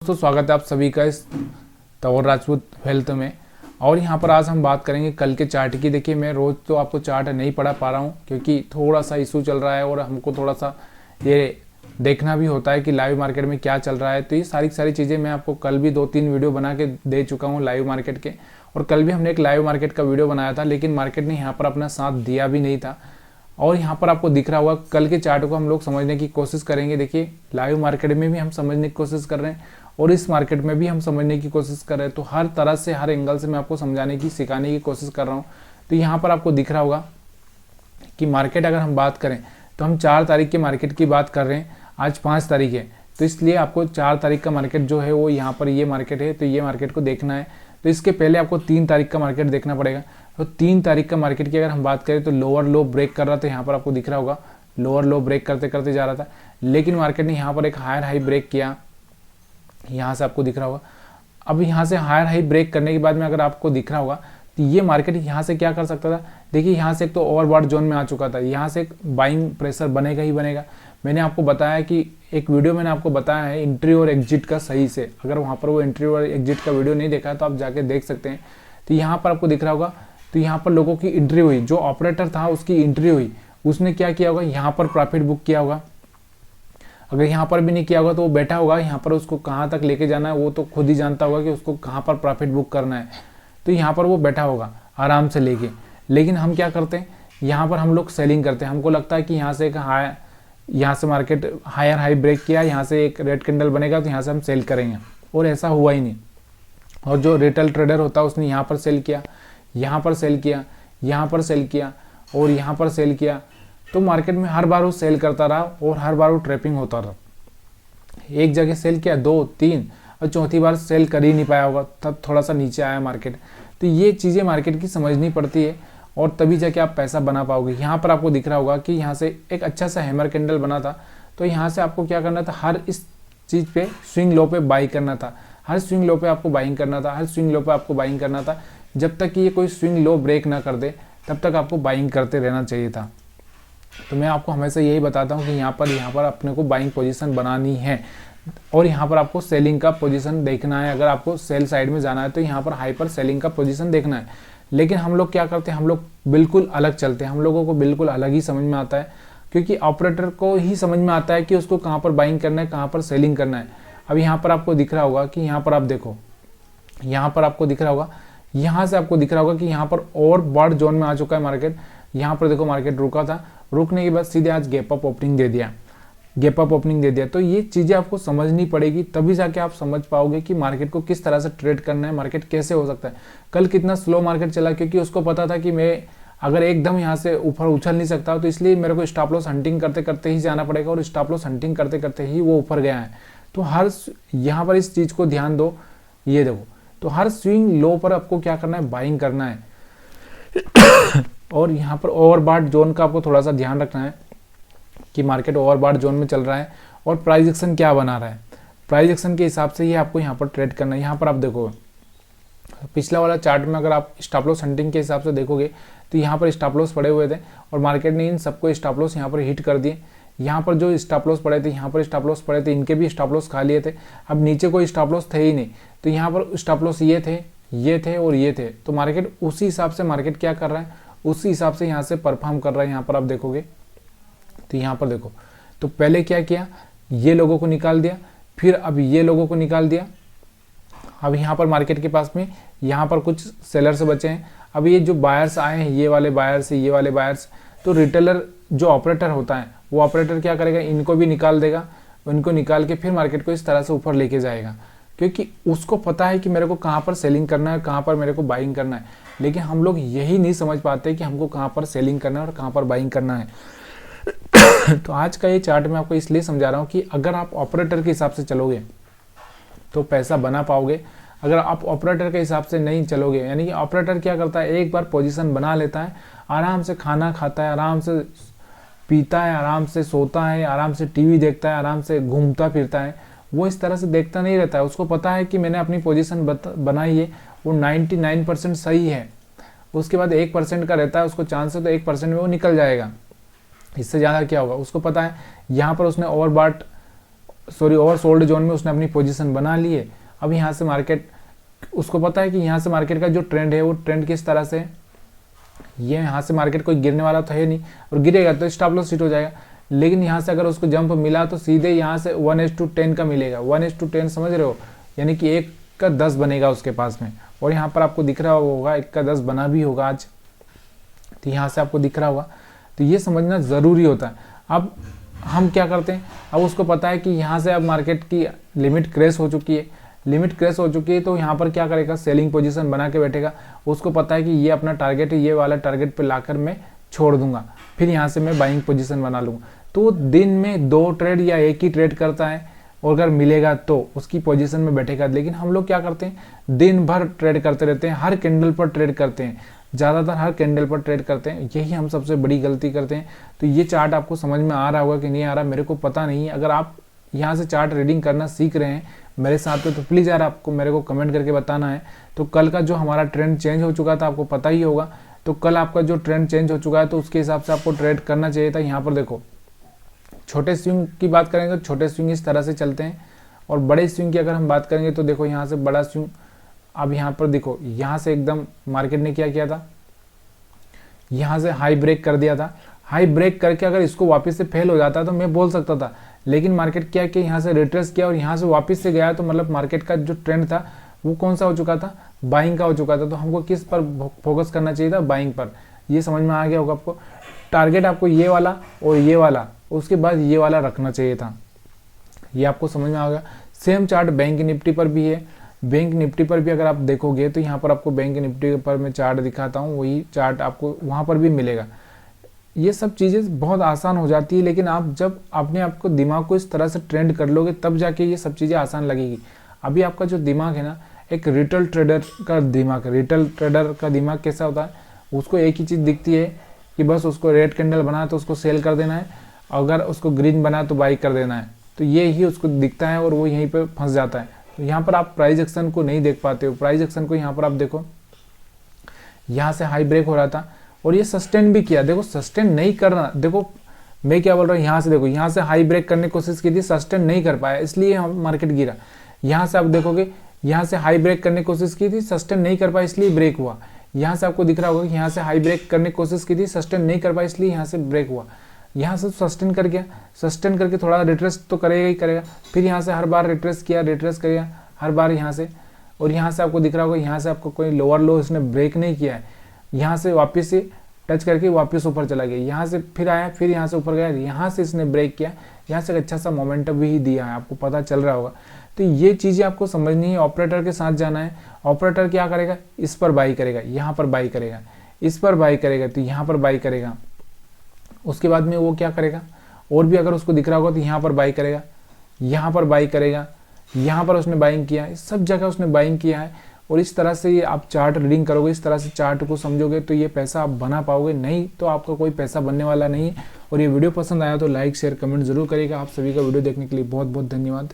दोस्तों स्वागत है आप सभी का इस तंवर राजपूत हेल्थ में। और यहाँ पर आज हम बात करेंगे कल के चार्ट की। देखिए मैं रोज़ तो आपको चार्ट नहीं पढ़ा पा रहा हूँ क्योंकि थोड़ा सा इशू चल रहा है और हमको थोड़ा सा ये देखना भी होता है कि लाइव मार्केट में क्या चल रहा है। तो ये सारी चीज़ें मैं आपको कल भी 2-3 वीडियो बना के दे चुका हूँ लाइव मार्केट के। और कल भी हमने एक लाइव मार्केट का वीडियो बनाया था, लेकिन मार्केट ने यहाँ पर अपना साथ दिया भी नहीं था। और यहाँ पर आपको दिख रहा होगा कल के चार्ट को हम लोग समझने की कोशिश करेंगे। देखिए लाइव मार्केट में भी हम समझने की कोशिश कर रहे हैं और इस मार्केट में भी हम समझने की कोशिश कर रहे हैं। तो हर तरह से हर एंगल से मैं आपको समझाने की सिखाने की कोशिश कर रहा हूँ। तो यहाँ पर आपको दिख रहा होगा कि मार्केट अगर हम बात करें तो हम 4 तारीख के मार्केट की बात कर रहे हैं, आज 5 तारीख है। तो इसलिए आपको 4 तारीख का मार्केट जो है वो यहाँ पर ये मार्केट है, तो ये मार्केट को देखना है। तो इसके पहले आपको 3 तारीख का मार्केट देखना पड़ेगा। तो 3 तारीख का मार्केट की अगर हम बात करें तो लोअर लो ब्रेक कर रहा था, यहाँ पर आपको दिख रहा होगा लोअर लो ब्रेक करते करते जा रहा था, लेकिन मार्केट ने यहाँ पर एक हायर हाई ब्रेक किया, यहाँ से आपको दिख रहा होगा। अब यहाँ से हायर हाई ब्रेक करने के बाद में अगर आपको दिख रहा होगा तो ये मार्केट यहाँ से क्या कर सकता था। देखिए यहाँ से एक तो ओवरबॉट जोन में आ चुका था, यहाँ से एक बाइंग प्रेशर बनेगा ही बनेगा। मैंने आपको बताया कि एक वीडियो मैंने आपको बताया है एंट्री और एग्जिट का सही से। अगर वहाँ पर वो एंट्री और एग्जिट का वीडियो नहीं देखा है तो आप जाके देख सकते हैं। तो यहाँ पर आपको दिख रहा होगा, तो यहाँ पर लोगों की एंट्री हुई, जो ऑपरेटर था उसकी एंट्री हुई, उसने क्या किया होगा, यहाँ पर प्रॉफिट बुक किया होगा। अगर यहाँ पर भी नहीं किया होगा तो वो बैठा होगा, यहाँ पर उसको कहाँ तक लेके जाना है वो तो खुद ही जानता होगा कि उसको कहाँ पर प्रॉफिट बुक करना है। तो यहाँ पर वो बैठा होगा आराम से लेके। लेकिन हम क्या करते हैं, यहाँ पर हम लोग सेलिंग करते हैं। हमको लगता है कि यहाँ से एक यहाँ से मार्केट हायर हाई ब्रेक किया, यहाँ से एक रेड कैंडल बनेगा तो यहाँ से हम सेल करेंगे, और ऐसा हुआ ही नहीं। और जो रिटेल ट्रेडर होता है उसने यहाँ पर सेल किया, यहाँ पर सेल किया, यहाँ पर सेल किया और यहाँ पर सेल किया। तो मार्केट में हर बार वो सेल करता रहा और हर बार वो ट्रैपिंग होता रहा। एक जगह सेल किया, 2-3 और चौथी बार सेल कर ही नहीं पाया होगा, तब थोड़ा सा नीचे आया मार्केट। तो ये चीज़ें मार्केट की समझनी पड़ती है और तभी जाके आप पैसा बना पाओगे। यहाँ पर आपको दिख रहा होगा कि यहाँ से एक अच्छा सा हैमर कैंडल बना था, तो यहाँ से आपको क्या करना था, हर इस चीज़ पे स्विंग लो पे बाई करना था, हर स्विंग लो पे आपको बाइंग करना था, हर स्विंग लो पे आपको बाइंग करना था। जब तक कि ये कोई स्विंग लो ब्रेक ना कर दे तब तक आपको बाइंग करते रहना चाहिए था। तो मैं आपको हमेशा यही बताता हूँ कि यहाँ पर अपने को बाइंग पोजीशन बनानी है और यहाँ पर आपको सेलिंग का पोजीशन देखना है। अगर आपको सेल साइड में जाना है तो यहाँ पर हाइपर सेलिंग का पोजीशन देखना है। लेकिन हम लोग क्या करते हैं, हम लोग बिल्कुल अलग चलते हैं। हम लोगों को बिल्कुल अलग ही समझ में आता है, क्योंकि ऑपरेटर को ही समझ में आता है कि उसको कहाँ पर बाइंग करना है, कहाँ पर सेलिंग करना है। अब यहाँ पर आपको दिख रहा होगा कि यहाँ पर आप देखो, यहाँ पर आपको दिख रहा होगा, यहाँ से आपको दिख रहा होगा कि यहाँ पर और बड़ जोन में आ चुका है मार्केट। यहाँ पर देखो मार्केट रुका था, रुकने के बाद सीधे आज गैप अप ओपनिंग दे दिया, गैप अप ओपनिंग दे दिया। तो ये चीज़ें आपको समझनी पड़ेगी, तभी जाके आप समझ पाओगे कि मार्केट को किस तरह से ट्रेड करना है, मार्केट कैसे हो सकता है। कल कितना स्लो मार्केट चला, क्योंकि उसको पता था कि मैं अगर एकदम यहाँ से ऊपर उछल नहीं सकता, तो इसलिए मेरे को स्टॉप लॉस हंटिंग करते करते ही जाना पड़ेगा, और स्टॉप लॉस हंटिंग करते करते ही वो ऊपर गया है। तो हर यहाँ पर इस चीज़ को ध्यान दो, ये देखो, तो हर स्विंग लो पर आपको क्या करना है, बाइंग करना है। और यहाँ पर ओवरबॉट जोन का आपको थोड़ा सा ध्यान रखना है कि मार्केट ओवरबॉट जोन में चल रहा है और प्राइस एक्शन क्या बना रहा है। प्राइस एक्शन के हिसाब से ही आपको यहाँ पर ट्रेड करना है। यहाँ पर आप देखो पिछला वाला चार्ट में अगर आप स्टॉप लॉस हंटिंग के हिसाब से देखोगे तो यहाँ पर स्टॉप लॉस पड़े हुए थे और मार्केट ने इन सबको स्टॉप लॉस यहाँ पर हिट कर दिए। यहाँ पर जो स्टॉप लॉस पड़े थे, यहाँ पर स्टॉप लॉस पड़े थे, इनके भी स्टॉप लॉस खा लिए थे। अब नीचे कोई स्टॉप लॉस थे ही नहीं, तो यहाँ पर स्टॉप लॉस ये थे और ये थे। तो मार्केट उसी हिसाब से मार्केट क्या कर रहा है, उसी हिसाब से यहाँ से परफॉर्म कर रहा है। यहाँ पर आप देखोगे तो यहाँ पर देखो, तो पहले क्या किया, ये लोगों को निकाल दिया, फिर अब ये लोगों को निकाल दिया। अब यहाँ पर मार्केट के पास में यहाँ पर कुछ सेलर्स बचे हैं। अब ये जो बायर्स आए हैं, ये वाले बायर्स, ये वाले बायर्स, तो रिटेलर जो ऑपरेटर होता है वो ऑपरेटर क्या करेगा, इनको भी निकाल देगा। इनको निकाल के फिर मार्केट को इस तरह से ऊपर लेके जाएगा, क्योंकि उसको पता है कि मेरे को कहाँ पर सेलिंग करना है, कहाँ पर मेरे को बाइंग करना है। लेकिन हम लोग यही नहीं समझ पाते कि हमको कहाँ पर सेलिंग करना है और कहाँ पर बाइंग करना है। तो आज का ये चार्ट मैं आपको इसलिए समझा रहा हूँ कि अगर आप ऑपरेटर के हिसाब से चलोगे तो पैसा बना पाओगे। अगर आप ऑपरेटर के हिसाब से नहीं चलोगे, यानी कि ऑपरेटर क्या करता है, एक बार पोजीशन बना लेता है, आराम से खाना खाता है, आराम से पीता है, आराम से सोता है, आराम से टीवी देखता है, आराम से घूमता फिरता है। वो इस तरह से देखता नहीं रहता है। उसको पता है कि मैंने अपनी पोजीशन बनाई है, वो 99% सही है। उसके बाद 1% का रहता है उसको चांस है, तो 1% में वो निकल जाएगा। इससे ज़्यादा क्या होगा, उसको पता है यहाँ पर उसने ओवरसोल्ड जोन में उसने अपनी पोजीशन बना ली है। अब यहाँ से मार्केट, उसको पता है कि यहाँ से मार्केट का जो ट्रेंड है वो ट्रेंड किस तरह से है, ये यहाँ से मार्केट कोई गिरने वाला तो है नहीं, और गिरेगा तो स्टॉप लॉस हिट हो जाएगा। लेकिन यहाँ से अगर उसको जंप मिला तो सीधे यहाँ से 1:10 का मिलेगा। 1:10 समझ रहे हो, यानी कि 1 का 10 बनेगा उसके पास में। और यहाँ पर आपको दिख रहा होगा 1 का 10 बना भी होगा आज, तो यहाँ से आपको दिख रहा होगा। तो ये समझना ज़रूरी होता है। अब हम क्या करते हैं, अब उसको पता है कि यहाँ से अब मार्केट की लिमिट क्रैश हो चुकी है, लिमिट क्रैश हो चुकी है, तो यहाँ पर क्या करेगा, सेलिंग पोजीशन बना के बैठेगा। उसको पता है कि ये अपना टारगेट है, ये वाला टारगेट पे लाकर मैं छोड़ दूंगा, फिर यहाँ से मैं बाइंग पोजीशन बना लूँगा। तो दिन में 2 ट्रेड या 1 ही ट्रेड करता है, और अगर मिलेगा तो उसकी पोजीशन में बैठेगा। लेकिन हम लोग क्या करते हैं, दिन भर ट्रेड करते रहते हैं, हर कैंडल पर ट्रेड करते हैं, ज़्यादातर हर कैंडल पर ट्रेड करते हैं। यही हम सबसे बड़ी गलती करते हैं। तो ये चार्ट आपको समझ में आ रहा होगा कि नहीं आ रहा, मेरे को पता नहीं है। अगर आप यहाँ से चार्ट रीडिंग करना सीख रहे हैं मेरे साथ तो प्लीज़ यार आपको मेरे को कमेंट करके बताना है। तो कल का जो हमारा ट्रेंड चेंज हो चुका था आपको पता ही होगा, तो कल आपका जो ट्रेंड चेंज हो चुका है तो उसके हिसाब से आपको ट्रेड करना चाहिए था। यहाँ पर देखो, छोटे स्विंग की बात करेंगे तो छोटे स्विंग इस तरह से चलते हैं, और बड़े स्विंग की अगर हम बात करेंगे तो देखो यहाँ से बड़ा स्विंग, अब यहाँ पर देखो यहाँ से एकदम मार्केट ने क्या किया था, यहाँ से हाई ब्रेक कर दिया था। हाई ब्रेक करके अगर इसको वापस से फेल हो जाता तो मैं बोल सकता था, लेकिन मार्केट क्या कि यहाँ से रिट्रेस किया और यहाँ से वापस से गया, तो मतलब मार्केट का जो ट्रेंड था वो कौन सा हो चुका था, बाइंग का हो चुका था। तो हमको किस पर फोकस करना चाहिए था, बाइंग पर। ये समझ में आ गया होगा आपको। टारगेट आपको ये वाला और ये वाला, उसके बाद ये वाला रखना चाहिए था। ये आपको समझ में आ गया। सेम चार्ट बैंक निफ्टी पर भी है। बैंक निफ्टी पर भी अगर आप देखोगे तो यहाँ पर आपको बैंक निफ्टी पर मैं चार्ट दिखाता हूँ, वही चार्ट आपको वहाँ पर भी मिलेगा। ये सब चीज़ें बहुत आसान हो जाती है, लेकिन आप जब अपने आपको दिमाग को इस तरह से ट्रेंड कर लोगे तब जाके ये सब चीज़ें आसान लगेगी। अभी आपका जो दिमाग है ना, एक रिटेल ट्रेडर का दिमाग है। रिटेल ट्रेडर का दिमाग कैसा होता है, उसको एक ही चीज़ दिखती है कि बस उसको रेड कैंडल बना तो उसको सेल कर देना है, अगर उसको ग्रीन बना तो बाई कर देना है। तो ये ही उसको दिखता है और वो यहीं पर फंस जाता है। तो यहाँ पर आप प्राइस एक्शन को नहीं देख पाते हो। प्राइस एक्शन को यहाँ पर आप देखो, यहाँ से हाई ब्रेक हो रहा था और ये सस्टेन भी किया। देखो सस्टेन नहीं करना, देखो मैं क्या बोल रहा हूँ, यहाँ से देखो, यहाँ से हाई ब्रेक करने की कोशिश की थी, सस्टेन नहीं कर पाया, इसलिए हम मार्केट गिरा। यहाँ से आप देखोगे, यहाँ से हाई ब्रेक करने की कोशिश की थी, सस्टेन नहीं कर पाया, इसलिए ब्रेक हुआ। यहाँ से आपको दिख रहा होगा कि यहाँ से हाई ब्रेक करने की कोशिश की थी, सस्टेन नहीं कर पाया, इसलिए यहाँ से ब्रेक हुआ। यहाँ से सस्टेन कर गया, सस्टेन करके थोड़ा रिट्रेस तो करेगा ही करेगा, फिर यहाँ से हर बार रिट्रेस किया, रिट्रेस करेगा हर बार यहाँ से। और यहाँ से आपको दिख रहा होगा, यहाँ से आपको कोई लोअर लो इसने ब्रेक नहीं किया है, यहाँ से वापस से टच करके वापस ऊपर चला गया, यहाँ से फिर आया, फिर यहाँ से ऊपर गया, यहाँ से इसने ब्रेक किया, यहाँ से अच्छा सा मोमेंटम भी दिया है, आपको पता चल रहा होगा। तो ये चीज़ें आपको समझनी है। ऑपरेटर के साथ जाना है। ऑपरेटर क्या करेगा, इस पर बाई करेगा, यहाँ पर बाई करेगा, इस पर बाई करेगा, तो यहाँ पर बाई करेगा। उसके बाद में वो क्या करेगा, और भी अगर उसको दिख रहा होगा तो यहाँ पर बाई करेगा, यहाँ पर बाई करेगा, यहाँ पर उसने बाइंग किया है, सब जगह उसने बाइंग किया है। और इस तरह से ये आप चार्ट रीडिंग करोगे, इस तरह से चार्ट को समझोगे तो ये पैसा आप बना पाओगे, नहीं तो आपका कोई पैसा बनने वाला नहीं है। और ये वीडियो पसंद आया तो लाइक शेयर कमेंट जरूर करिएगा। आप सभी का वीडियो देखने के लिए बहुत बहुत धन्यवाद।